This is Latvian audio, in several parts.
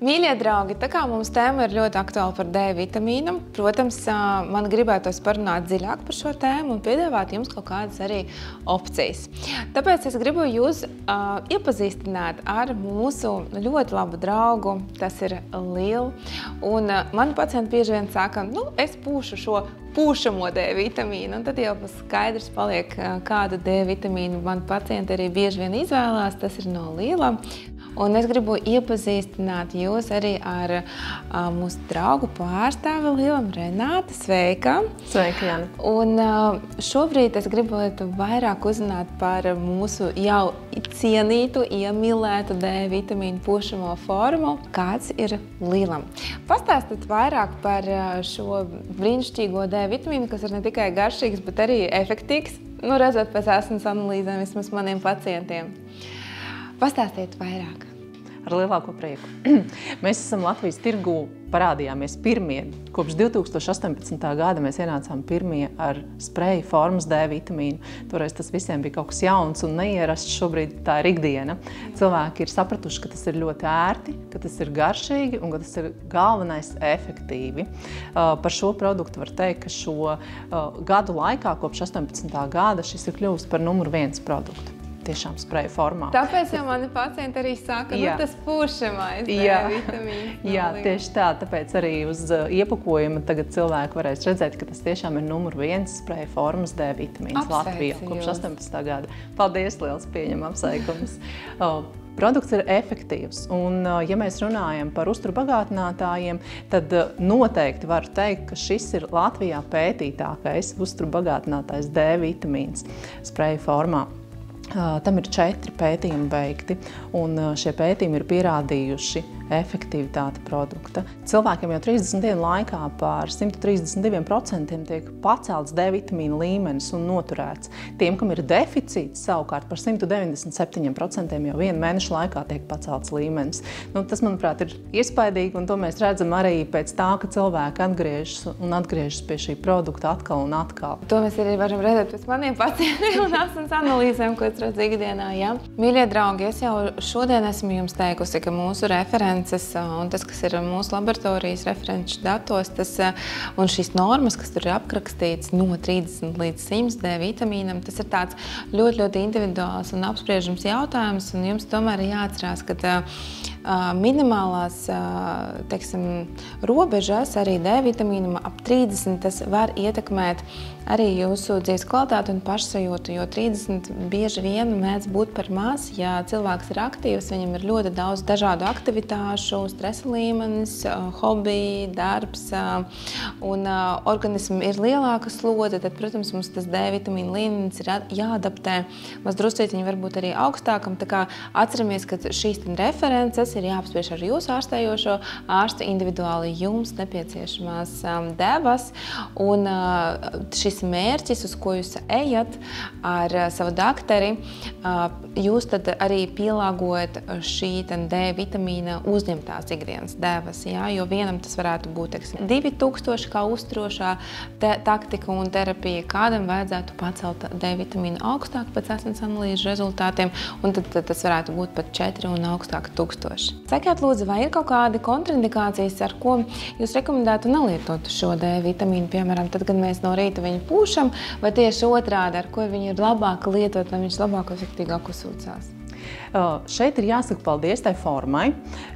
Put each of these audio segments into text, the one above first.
Mīļie draugi, tā kā mums tēma ir ļoti aktuāla par D vitamīnu, protams, man gribētos parunāt dziļāk par šo tēmu un piedāvāt jums kaut kādas arī opcijas. Tāpēc es gribu jūs iepazīstināt ar mūsu ļoti labu draugu, tas ir Lila. Un mani pacienti bieži vien saka, es pūšu šo pūšamo D vitamīnu, un tad jau skaidrs paliek, kādu D vitamīnu mani pacienti arī bieži vien izvēlās, tas ir no Lila. Un es gribu iepazīstināt jūs arī ar mūsu draugu pārstāvi Lilam, Renāta. Sveika! Sveika, Jana! Un šobrīd es gribētu vairāk uzzināt par mūsu jau cienītu, iemīlētu D vitamīnu pūšamo formu. Kāds ir Lilam? Pastāstiet vairāk par šo brīnišķīgo D vitamīnu, kas ir ne tikai garšīgs, bet arī efektīvs. Redzot pēc asins analīzēm vismaz maniem pacientiem. Pastāstiet vairāk. Ar lielāko prieku. Mēs esam Latvijas tirgū parādījāmies pirmie. Kopš 2018. gada mēs ienācām pirmie ar spreju formas D vitamīnu. Toreiz tas visiem bija kaut kas jauns un neierasts, šobrīd tā ir ikdiena. Cilvēki ir sapratuši, ka tas ir ļoti ērti, ka tas ir garšīgi un ka tas ir galvenais efektīvi. Par šo produktu var teikt, ka šo gadu laikā, kopš 18. gada, šis ir kļuvis par numuru 1 produktu. Tiešām spreja formā. Tāpēc jau mani pacienti arī saka, tas pūšamais D vitamīns. Jā, tieši tā. Tāpēc arī uz iepakojuma tagad cilvēki varēs redzēt, ka tas tiešām ir numur 1 spreja formas D vitamīns Latvijā kopš 18. gada. Paldies, liels pieņem apsveikums. Produkts ir efektīvs, un ja mēs runājam par uzturbagātinātājiem, tad noteikti varu teikt, ka šis ir Latvijā pētītākais uzturbagātinātājs D vitamīns spreja formā. Tam ir 4 pētījumi veikti, un šie pētījumi ir pierādījuši efektivitāti produkta. Cilvēkiem jau 30 dienu laikā par 132% tiek pacelts D vitamīna līmenis un noturēts. Tiem, kam ir deficīts, savukārt par 197% jau 1 mēneša laikā tiek pacelts līmenis. Tas, manuprāt, ir iespaidīgi, un to mēs redzam arī pēc tā, ka cilvēki atgriežas pie šī produkta atkal un atkal. To mēs arī varam redzēt pēc maniem pacientiem un asins analīzēm, ko es redzu ikdienā. Ja? Mīļie draugi, es jau šodien esmu jums teikusi, ka mūsu references un tas, kas ir mūsu laboratorijas referenču datos, un šīs normas, kas tur ir aprakstīts no 30 līdz 100 D vitamīnam, tas ir tāds ļoti, ļoti individuāls un apspriežams jautājums, un jums tomēr ir jāatcerās, ka minimālās, robežas arī D vitamīnam ap 30, tas var ietekmēt arī jūsu dzīves kvalitāti un pašsajūtu, jo 30 bieži vien mēdz būt par maz. Ja cilvēks ir aktīvs, viņam ir ļoti daudz dažādu aktivitāšu, stresa līmenis, hobiji, darbs, un organismam ir lielāka slodze, tad, protams, mums tas D vitamīna līmenis ir jāadaptē. Mēs druscītiņi varbūt arī augstākam, tā kā atceramies, ka šīs references ir jāapspriež ar jūsu ārstējošo ārstu individuāli jums nepieciešamās devas, un šis mērķis, uz ko jūs ejat ar savu dakteri, jūs tad arī pielāgojat šī D vitamīna uzņemtās ikdienas devas, jā? Jo vienam tas varētu būt 2000 kā uzturošā taktika un terapija, kādam vajadzētu pacelt D vitamīnu augstāk pēc asins analīžu rezultātiem, un tad tas varētu būt pat 4 un augstāk 1000. Sakiet, lūdzu, vai ir kaut kādi kontraindikācijas, ar ko jūs rekomendētu nelietot šo D vitamīnu, piemēram, tad, kad mēs no rīta viņu pūšam, vai tieši otrādi, ar ko viņu ir labāk lietot, lai viņš labāk un efektīgāk uzsūcās? Šeit ir jāsaka paldies tai formai,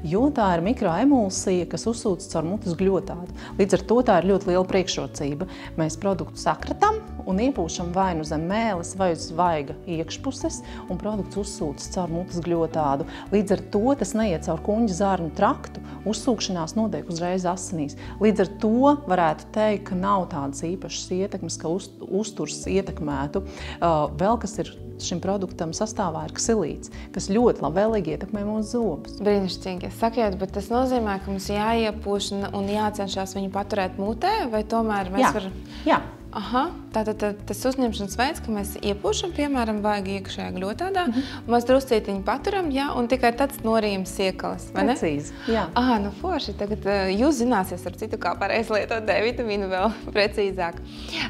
jo tā ir mikroemulsija, kas uzsūcas caur mutes gļotādu. Līdz ar to tā ir ļoti liela priekšrocība. Mēs produktu sakratam un iepūšam vai nu zem mēles vai uz vaiga iekšpuses, un produkts uzsūcas caur mutes gļotādu. Līdz ar to tas neiet caur kuņģa zārņu traktu, uzsūkšanās notiek uzreiz asinīs. Līdz ar to varētu teikt, ka nav tādas īpašas ietekmes, ka uzturs ietekmētu. Vēl kas ir šim produktam sastāvā ir ksilīts, kas ļoti labvēlīgi ietekmē mūsu zobus. Brīnišķīgi. Sakiet, bet tas nozīmē, ka mums jāiepūš un jācenšas viņu paturēt mutē, vai tomēr mēs varam? Jā. Aha, tātad tas uzņemšanas veids, ka mēs iepūšam, piemēram, vajag iekšējā gļotādā, mēs druscītiņu paturam, jā, un tikai tāds norījam siekalas, vai ne? Precīzi, jā. Forši. Tagad jūs zināsies ar citu, kā pareizi lietot D vitamīnu vēl precīzāk.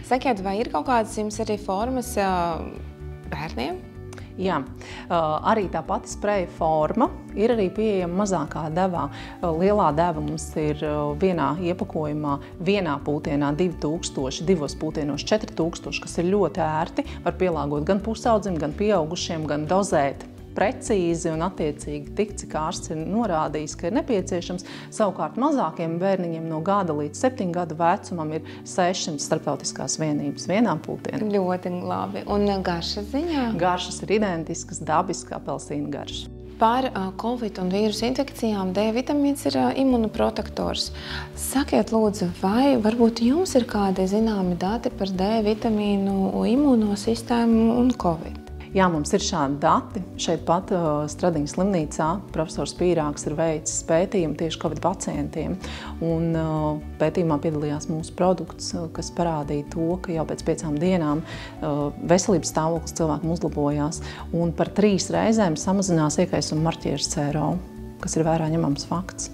Sakiet, vai ir kaut kādas jums arī formas bērniem? Jā, arī tā pati spreja forma ir arī pieejama mazākā devā. Lielā deva mums ir vienā iepakojumā, vienā pūtienā 2000, divos pūtienos 4000, kas ir ļoti ērti. Var pielāgot gan pusaudzim, gan pieaugušiem, gan dozēt precīzi un attiecīgi tik, cik ārsts ir norādījis, ka ir nepieciešams. Savukārt mazākiem bērniņiem no gada līdz 7 gadu vecumam ir 600 starptautiskās vienības vienā pultienā. Ļoti labi. Un garšas ziņā? Garšas ir identiskas, dabiska apelsīna garšas. Par Covid un vīrusu infekcijām D vitamīns ir imunoprotektors. Sakiet, lūdzu, vai varbūt jums ir kādi zināmi dati par D vitamīnu imunosistēmu un Covid? Jā, mums ir šādi dati. Šeit pat Stradiņas slimnīcā profesors Pīrāgs ir veicis pētījumu tieši Covid pacientiem. Un pētījumā piedalījās mūsu produkts, kas parādīja to, ka jau pēc 5 dienām veselības stāvoklis cilvēkam uzlabojās un par 3 reizēm samazinās iekaisuma marķiežu CRO, kas ir vērā ņemams fakts.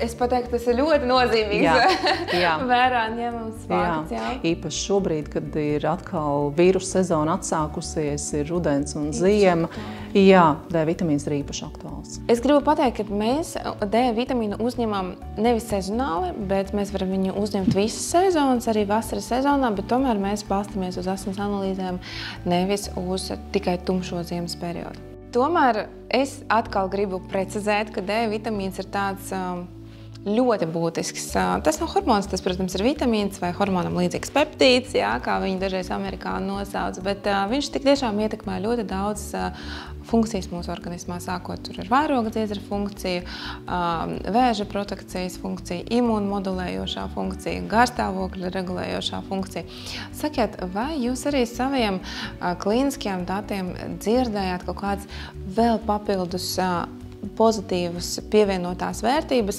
Es pateiktu, tas ir ļoti nozīmīgs vērā ņemams fakts. Jā. Īpaši šobrīd, kad ir atkal vīrusu sezona atsākusies, ir rudens un ziema, jā, D vitamīns ir īpaši aktuāls. Es gribu pateikt, ka mēs D vitamīnu uzņemam nevis sezonāli, bet mēs varam viņu uzņemt visas sezonas, arī vasaras sezonā, bet tomēr mēs balstamies uz asins analīzēm, nevis uz tikai tumšo ziemas periodu. Tomēr es atkal gribu precizēt, ka D vitamīns ir tāds ļoti būtisks. Tas nav hormons, tas, protams, ir vitamīns vai hormonam līdzīgs peptīds, jā, kā viņi dažreiz amerikāni nosauc, bet viņš tik tiešām ietekmē ļoti daudz funkcijas mūsu organismā, sākot tur ar vairoga dziedzera funkciju, vēža protekcijas funkciju, imūnmodulējošā funkcija, garstāvokļa regulējošā funkcija. Sakiet, vai jūs arī saviem klīniskajiem datiem dzirdējāt kaut kādas vēl papildus pozitīvas pievienotās vērtības,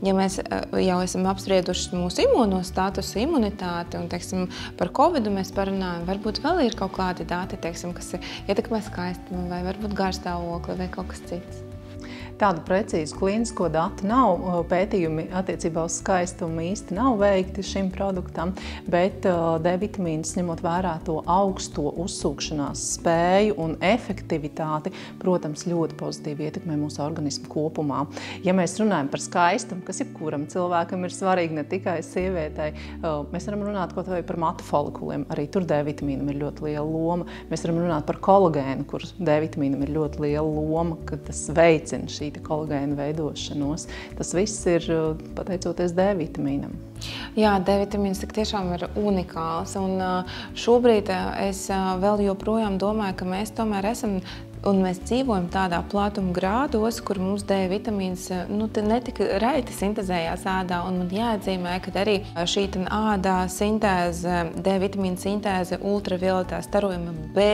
ja mēs jau esam apsprieduši mūsu imūno statusu, imunitāti un, teiksim, par Covidu mēs parunājam, varbūt vēl ir kaut kādi dati, teiksim, kas ietekmē skaistumu vai varbūt garstāvokli vai kaut kas cits? Tādu precīzu klīnisko datu nav, pētījumi attiecībā uz skaistumu īsti nav veikti šim produktam, bet D vitamīns, ņemot vērā to augsto uzsūkšanās spēju un efektivitāti, protams, ļoti pozitīvi ietekmē mūsu organismu kopumā. Ja mēs runājam par skaistumu, kas jebkuram cilvēkam ir svarīgi, ne tikai sievietei, mēs varam runāt kaut vai par matu folikuliem, arī tur D vitamīnam ir ļoti liela loma. Mēs varam runāt par kolagēnu, kur D vitamīnam ir ļoti liela loma, ka tas veicina šī kolagēna veidošanos. Tas viss ir pateicoties D vitamīnam. Jā, D vitamīns tiešām ir unikāls. Un šobrīd es vēl joprojām domāju, ka mēs tomēr esam un mēs dzīvojam tādā platuma grādos, kur mums D vitamīns netika raiti sintezējās ādā. Un man jāatzīmē, ka arī šī ādā sintēze, D vitamīna sintēze ultravioletā starojuma B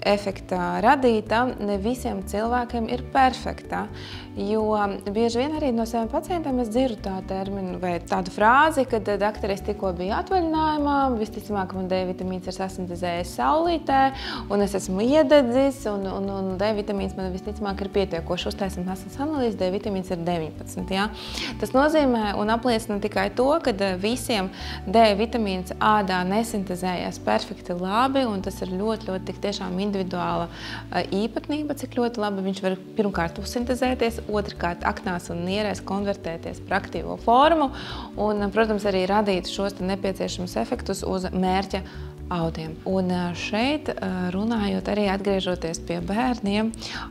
efekta radīta, ne visiem cilvēkiem ir perfekta. Jo bieži vien arī no saviem pacientiem es dzirdu tādu terminu vai tādu frāzi, kad dakteris tikko bija atvaļinājumā, visticamāk, man D vitamīns ir sasintezējis saulītē, un es esmu iededzis, un D vitamīns man visticamāk ir pietiekoši. Uztaisim asins analīzi, D vitamīns ir 19. Ja? Tas nozīmē un apliecina tikai to, ka visiem D vitamīns ādā nesintezējās perfekti labi, un tas ir ļoti tik tiešām individuāla īpatnība, cik ļoti labi viņš var pirmkārt uzsintezēties, otrkārt aknās un nierēs konvertēties par aktīvo formu un, protams, arī radīt šos nepieciešamus efektus uz mērķa audiem. Un šeit, runājot arī atgriežoties pie bērniem,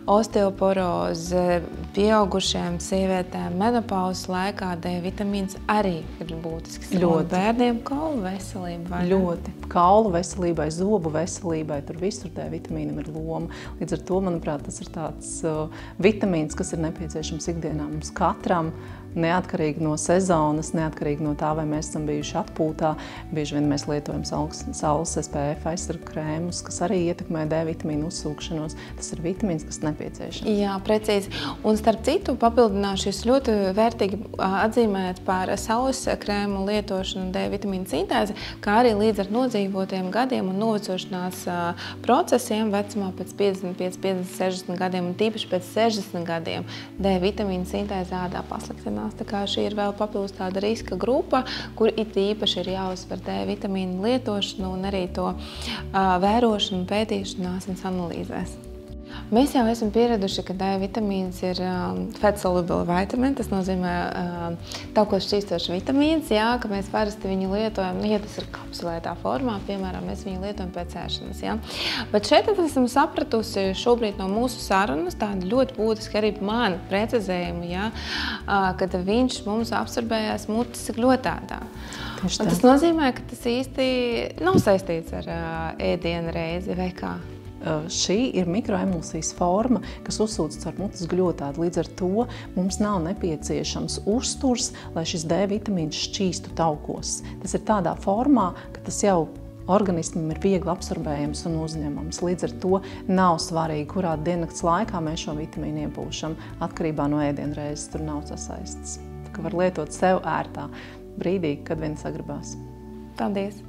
osteoporoze, pieaugušiem sievietēm, menopauzes laikā D vitamīns arī ir būtisks. Ļoti. Bērniem kaulu veselība. Ļoti. Kaulu veselībai, zobu veselībai, tur visur D vitamīnam ir loma. Līdz ar to, manuprāt, tas ir tāds vitamīns, kas ir nepieciešams ikdienā mums katram, neatkarīgi no sezonas, neatkarīgi no tā, vai mēs esam bijuši atpūtā. Bieži vien mēs lietojam saules SPF aizsargu krēmus, kas arī ietekmē D vitamīnu uzsūkšanos. Tas ir vitamīns, kas nepieciešams. Jā, precīzi. Un starp citu papildināšu, jūs ļoti vērtīgi atzīmēt par saules krēmu lietošanu D vitamīnu sintēzi, kā arī līdz ar nodzīvotiem gadiem un novecošanās procesiem vecumā pēc 55, 50, 60 gadiem un tīpaši pēc 60 gadiem D vitamīnu sintēze ādā pasliktinās. ēšanās. Tā kā šī ir vēl papildus tāda riska grupa, kur it īpaši ir jāuzsver D vitamīnu lietošanu un arī to vērošanu, pētīšanu asins analīzēs. Mēs jau esam pieraduši, ka D vitamīns ir fat-soluble vitamīns. Tas nozīmē tauko šķīstošs vitamīns, jā, ka mēs parasti viņu lietojam, ja tas ir kapsulētā formā, piemēram, mēs viņu lietojam pēc ēšanas. Jā. Bet šeit esam sapratusi šobrīd no mūsu sarunas tādu ļoti būtisku arī man precizējumu, jā, kad viņš mums absorbējās mutes gļotādā. Tas nozīmē, ka tas īsti nav saistīts ar ēdienu reizi vai kā? Šī ir mikroemulsijas forma, kas uzsūc caur mutes gļotādu. Līdz ar to mums nav nepieciešams uzturs, lai šis D vitamīns šķīstu taukos. Tas ir tādā formā, ka tas jau organismam ir viegli absorbējams un uzņemams. Līdz ar to nav svarīgi, kurā diennakts laikā mēs šo vitamīnu iepūšam. Atkarībā no ēdienreizes tur nav sasaistes. Tā kā var lietot sev ērtā brīdī, kad vien sagribās. Paldies!